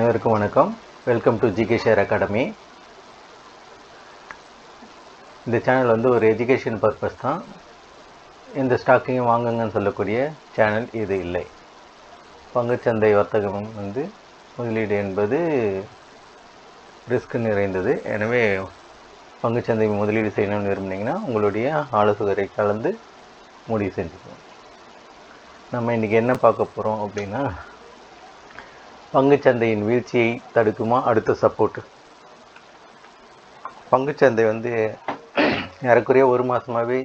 அனைவருக்கும் வணக்கம். Welcome to GK share academy. இந்த சேனல் வந்து ஒரு எஜுகேஷன் பர்பஸ் தான். இந்த ஸ்டாக்கையும் வாங்குங்கன்னு சொல்லக்கூடிய சேனல் இது இல்லை. பங்குச்சந்தை வர்த்தகம் வந்து முதலீடு என்பது ரிஸ்க் நிறைந்தது. எனவே பங்குச்சந்தை முதலீடு செய்யணும்னு விரும்புனீங்கன்னா உங்களுடைய ஆலோசகரை கலந்து முடிவு செஞ்சுக்கணும். நம்ம இன்றைக்கி என்ன பார்க்க போகிறோம் அப்படின்னா, பங்குச்சந்தையின் வீழ்ச்சியை தடுக்குமா அடுத்த சப்போர்ட்டு. பங்குச்சந்தை வந்து ஏறக்குறைய ஒரு மாதமாகவே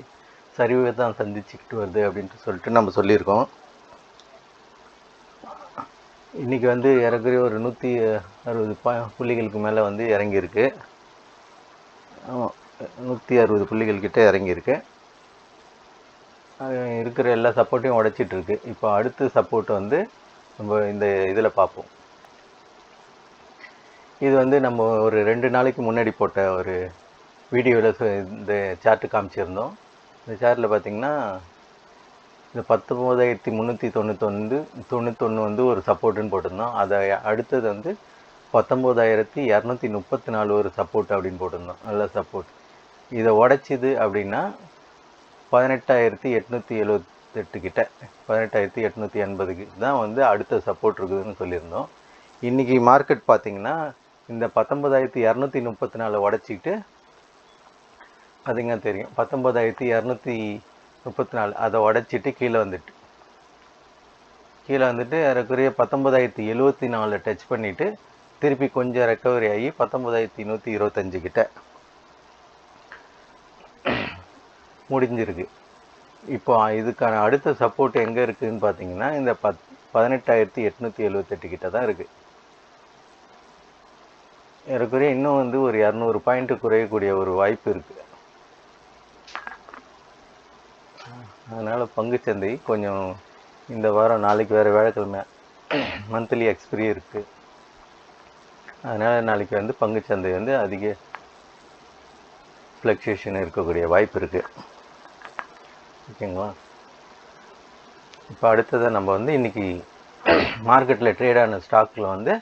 சரிவை தான் சந்திச்சுக்கிட்டு வருது அப்படின்ட்டு சொல்லிட்டு நம்ம சொல்லியிருக்கோம். இன்றைக்கி வந்து ஏறக்குறைய ஒரு 160 புள்ளிகளுக்கு மேலே வந்து இறங்கியிருக்கு. 160 புள்ளிகள் கிட்டே இறங்கியிருக்கு. இருக்கிற எல்லா சப்போர்ட்டையும் உடைச்சிட்ருக்கு. இப்போ அடுத்த சப்போர்ட் வந்து நம்ம இந்த இதில் பார்ப்போம். இது வந்து நம்ம ஒரு 2 நாளைக்கு முன்னாடி போட்ட ஒரு வீடியோவில் இந்த சார்ட்டு காமிச்சிருந்தோம். இந்த சார்ட்டில் பார்த்திங்கன்னா இந்த 19,391 வந்து ஒரு சப்போர்ட்டுன்னு போட்டிருந்தோம். அதை அடுத்தது வந்து 19,234 ஒரு சப்போர்ட் அப்படின்னு போட்டிருந்தோம். நல்ல சப்போர்ட். இதை உடைச்சிது அப்படின்னா 18,878 கிட்ட 18,880 தான் வந்து அடுத்த சப்போர்ட் இருக்குதுன்னு சொல்லியிருந்தோம். இன்றைக்கி மார்க்கெட் பார்த்திங்கன்னா இந்த 19,234 உடச்சிக்கிட்டு பார்த்திங்கன்னா தெரியும். 19,234 அதை உடச்சிட்டு கீழே வந்துட்டு ஏறக்குறைய 19,074 டச் பண்ணிவிட்டு திருப்பி கொஞ்சம் ரெக்கவரி ஆகி 19,125 கிட்ட முடிஞ்சிருக்கு. இப்போ இதுக்கான அடுத்த சப்போர்ட் எங்கே இருக்குதுன்னு பார்த்தீங்கன்னா இந்த 18,878 கிட்ட தான் இருக்குது. ஏறக்குறைய இன்னும் வந்து ஒரு 200 பாயிண்ட்டு குறையக்கூடிய ஒரு வாய்ப்பு இருக்குது. அதனால் பங்குச்சந்தை கொஞ்சம் இந்த வாரம் நாளைக்கு வேறு வியாழக்கிழமை மந்த்லி எக்ஸ்பிரி இருக்குது. அதனால் நாளைக்கு வந்து பங்குச்சந்தை வந்து அதிக ஃப்ளக்சுவேஷன் இருக்கக்கூடிய வாய்ப்பு இருக்குது. ஓகேங்களா? இப்போ அடுத்ததை நம்ம வந்து இன்றைக்கி மார்க்கெட்டில் ட்ரேடான ஸ்டாக்கில் வந்து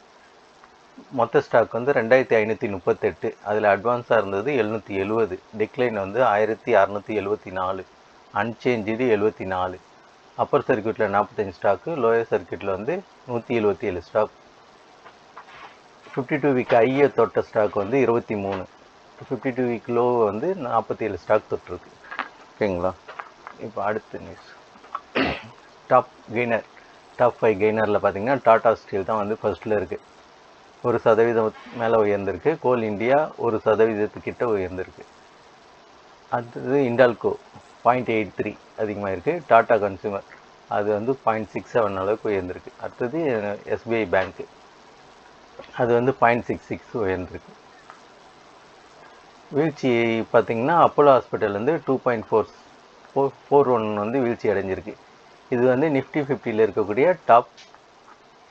மொத்த ஸ்டாக் வந்து 2,538. அதில் அட்வான்ஸாக இருந்தது 770, டிக்ளைன் வந்து 1,674, அன்சேஞ்சு 74. அப்பர் சர்க்கியூட்டில் 45 ஸ்டாக்கு, லோயர் சர்க்கியூட்டில் வந்து 177 ஸ்டாக். 52 வீக் ஐயை தொட்ட ஸ்டாக் வந்து 23, 52 வீக் லோ வந்து 47 ஸ்டாக் தொட்டிருக்கு. ஓகேங்களா? இப்போ அடுத்த நியூஸ். டாப் 5 கெய்னரில் பார்த்திங்கன்னா டாடா ஸ்டீல் தான் வந்து ஃபர்ஸ்ட்டில் இருக்குது. 1% மேலே உயர்ந்திருக்கு. கோல் இண்டியா 1% உயர்ந்திருக்கு. அடுத்தது இண்டால்கோ 0.83 அதிகமாக இருக்குது. டாடா கன்சூமர் அது வந்து 0.67 அளவுக்கு உயர்ந்திருக்கு. அடுத்தது எஸ்பிஐ பேங்க்கு அது வந்து 0.66 உயர்ந்திருக்கு. வீழ்ச்சி பார்த்திங்கன்னா அப்போலோ ஹாஸ்பிட்டல் வந்து 2.41 வந்து வீழ்ச்சி அடைஞ்சிருக்கு. இது வந்து நிஃப்டி 50ல் இருக்கக்கூடிய டாப்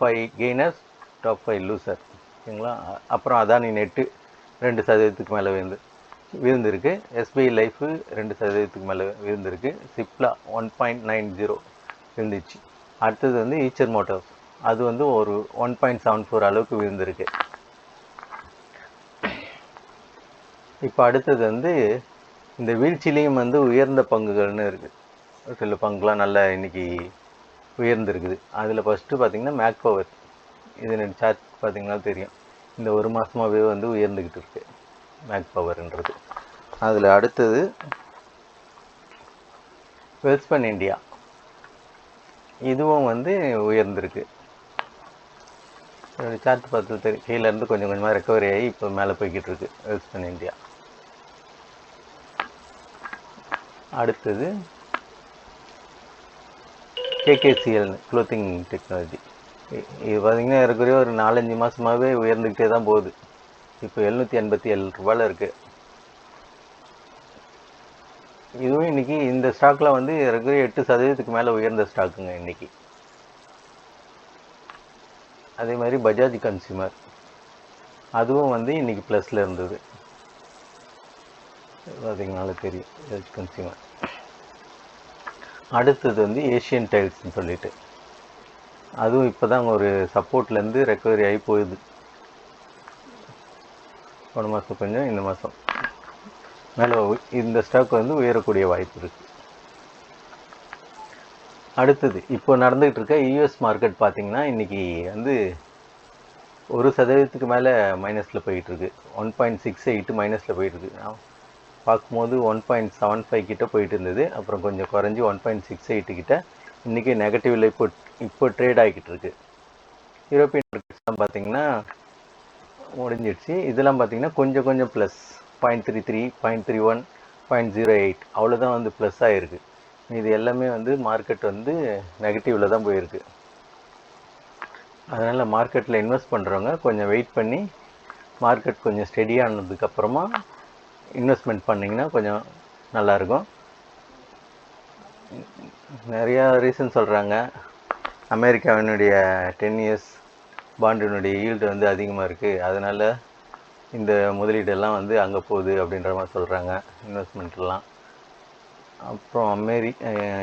5 கெய்னர்ஸ், டாப் 5 லூசர். ஓகேங்களா? அப்புறம் அதானி நெட்டு 2% மேலே விழுந்திருக்கு. எஸ்பிஐ லைஃபு 2% மேலே விழுந்திருக்கு. சிப்லா 1.90 விழுந்துச்சு. அடுத்தது வந்து ஈச்சர் மோட்டார்ஸ் அது வந்து ஒரு 1.74 அளவுக்கு விழுந்திருக்கு. இப்போ அடுத்தது வந்து இந்த வீழ்ச்சியிலையும் வந்து உயர்ந்த பங்குகள்னு இருக்குது. சில பங்குலாம் நல்லா இன்றைக்கி உயர்ந்திருக்குது. அதில் ஃபஸ்ட்டு பார்த்திங்கன்னா மேக் பவர். இது சார்ட் பார்த்திங்கன்னா தெரியும். இந்த ஒரு மாதமாகவே வந்து உயர்ந்துக்கிட்டு இருக்குது மேக் பவர்ன்றது. அதில் அடுத்தது வெல்ஸ்பன் இந்தியா இதுவும் வந்து உயர்ந்திருக்கு. சார்ட் பார்த்து தெரியும். கீழேருந்து கொஞ்சம் கொஞ்சமாக ரெக்கவரி ஆகி இப்போ மேலே போய்கிட்டு இருக்கு வெல்ஸ்பன் இந்தியா. அடுத்தது கேகேசிஎல் க்ளோத்திங் டெக்னாலஜி. இது பார்த்திங்கன்னா ஏறக்குறைய ஒரு 4-5 மாதமாகவே உயர்ந்துக்கிட்டே தான் போகுது. இப்போ 787 ரூபாயில் இருக்குது. இதுவும் இன்றைக்கி இந்த ஸ்டாக்கில் வந்து ஏறக்குறைய 8% மேலே உயர்ந்த ஸ்டாக்குங்க இன்றைக்கி. அதே மாதிரி பஜாஜ் கன்சியூமர் அதுவும் வந்து இன்றைக்கி ப்ளஸில் இருந்தது. பார்த்திங்கனால தெரியும் பஜாஜ் கன்சியூமர். அடுத்தது வந்து ஏஷியன் டைல்ஸ்ன்னு சொல்லிட்டு அதுவும் இப்போ தான் ஒரு சப்போர்ட்லேருந்து ரெக்கவரி ஆகி போகுது. போன மாதம் கொஞ்சம், இந்த மாதம் மேலே இந்த ஸ்டாக் வந்து உயரக்கூடிய வாய்ப்பு இருக்குது. அடுத்தது இப்போ நடந்துகிட்டு இருக்க யூஎஸ் மார்க்கெட் பார்த்திங்கன்னா இன்றைக்கி வந்து 1% மேலே மைனஸில் போயிட்டுருக்கு. 1.68 மைனஸில் போயிட்டுருக்கு. பார்க்கும்போது 1.75 கிட்ட போயிட்டு இருந்தது. அப்புறம் கொஞ்சம் குறைஞ்சி 1.68 கிட்ட இன்றைக்கி நெகட்டிவில் இப்போ ட்ரேட் ஆகிக்கிட்டு இருக்கு. யூரோப்பியன் மார்க்கெட்ஸ்லாம் பார்த்திங்கன்னா முடிஞ்சிடுச்சு. இதெல்லாம் பார்த்திங்கன்னா கொஞ்சம் ப்ளஸ் 0.33, 0.31, 0.08 அவ்வளோதான் வந்து ப்ளஸ் ஆகிருக்கு. இது எல்லாமே வந்து மார்க்கெட் வந்து நெகட்டிவில் தான் போயிருக்கு. அதனால் மார்க்கெட்டில் இன்வெஸ்ட் பண்ணுறவங்க கொஞ்சம் வெயிட் பண்ணி மார்க்கெட் கொஞ்சம் ஸ்டெடியானதுக்கப்புறமா இன்வெஸ்ட்மெண்ட் பண்ணிங்கன்னா கொஞ்சம் நல்லாயிருக்கும். நிறையா ரீசன் சொல்கிறாங்க. அமெரிக்காவினுடைய 10 இயர்ஸ் பாண்டினுடைய ஈல்டு வந்து அதிகமாக இருக்குது, அதனால் இந்த முதலீடெல்லாம் வந்து அங்கே போகுது அப்படின்ற மாதிரி சொல்கிறாங்க இன்வெஸ்ட்மெண்ட்லாம். அப்புறம்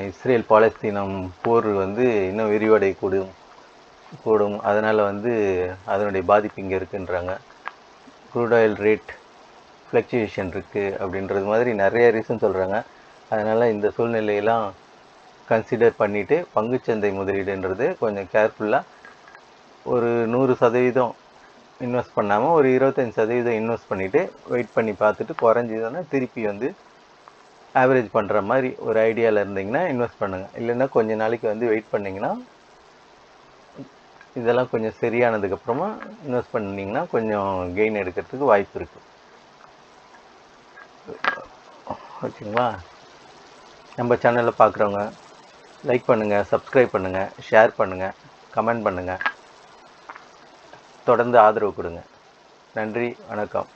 இஸ்ரேல் பாலஸ்தீனம் போர் வந்து இன்னும் விரிவடை கூடும், அதனால் வந்து அதனுடைய பாதிப்பு இங்கே இருக்குன்றாங்க. க்ரூட் ஆயில் ரேட் ஃப்ளக்சுவேஷன் இருக்குது அப்படின்றது மாதிரி நிறைய ரீசன் சொல்கிறாங்க. அதனால் இந்த சூழ்நிலையெல்லாம் கன்சிடர் பண்ணிவிட்டு பங்குச்சந்தை முதலீடுன்றது கொஞ்சம் கேர்ஃபுல்லாக ஒரு 100% இன்வெஸ்ட் பண்ணாமல் ஒரு 25% இன்வெஸ்ட் பண்ணிவிட்டு வெயிட் பண்ணி பார்த்துட்டு குறைஞ்சிதுன்னா திருப்பி வந்து ஆவரேஜ் பண்ணுற மாதிரி ஒரு ஐடியாவில் இருந்தீங்கன்னா இன்வெஸ்ட் பண்ணுங்கள். இல்லைன்னா கொஞ்சம் நாளைக்கு வந்து வெயிட் பண்ணிங்கன்னா இதெல்லாம் கொஞ்சம் சரியானதுக்கப்புறமா இன்வெஸ்ட் பண்ணிங்கன்னா கொஞ்சம் கெயின் எடுக்கிறதுக்கு வாய்ப்பு இருக்குது. ஓகேங்களா? நம்ம சேனலில் பார்க்குறவங்க லைக் பண்ணுங்கள், சப்ஸ்கிரைப் பண்ணுங்கள், ஷேர் பண்ணுங்கள், கமெண்ட் பண்ணுங்கள், தொடர்ந்து ஆதரவு கொடுங்க. நன்றி, வணக்கம்.